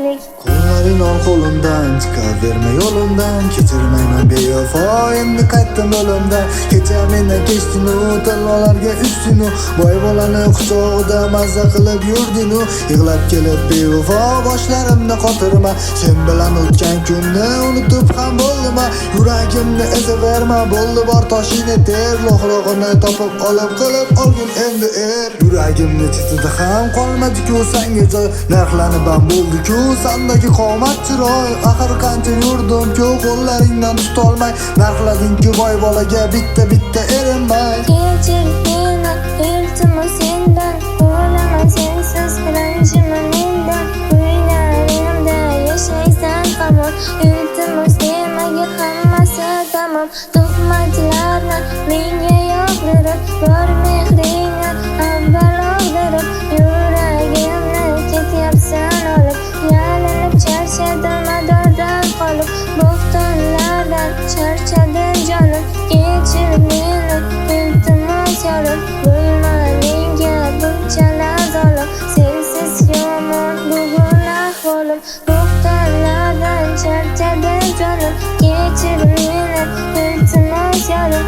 qilaylik. Qo'llaring qo'limdan chiqaverma yo'limdan, kechirmayman bevafo endi qaytdim o'limdan. Kecha meni kesdinu, tillolarga ustinu, boy bolani quchog'ida mazza qilib yurdinu. Yig'lab kelib bevafo boshlarimni qotirma, sen bilan o'tgan kunni unutib ham bo'ldima. Yuragimni ezaverma, bo'ldi bor toshini ter, lo'qlog'ini topib olib qilib olgin endi er. Yuragimni chetida ham qolmadi-ku senga joy, narxlanib ham bo'ldi-ku sandagi qomat chiroy. Axir qancha yurdim-ku qo'llaringdan tutolmay, narxlading-ku boy bolaga bitta erinmay. Kechir meni, iltimos sendan, o'laman sensiz, ranjiman mendan. O'ylarimda yashaysan hamon, iltimos demaga hammasi tamom. Tuhmatlarni menga yog'dirib, bor mehringni avval og'dirib, yuragimni ketyapsan olib, yalinib charchadim madordan qolib, bo'xtonlardan charchadim jonim. Kechir meni, iltimos yorim, bo'lma menga bunchalar zolim. Sensiz yomon bugun ahvolim, bo'xtonlardan charchadim jonim. Kechir meni, iltimos yorim,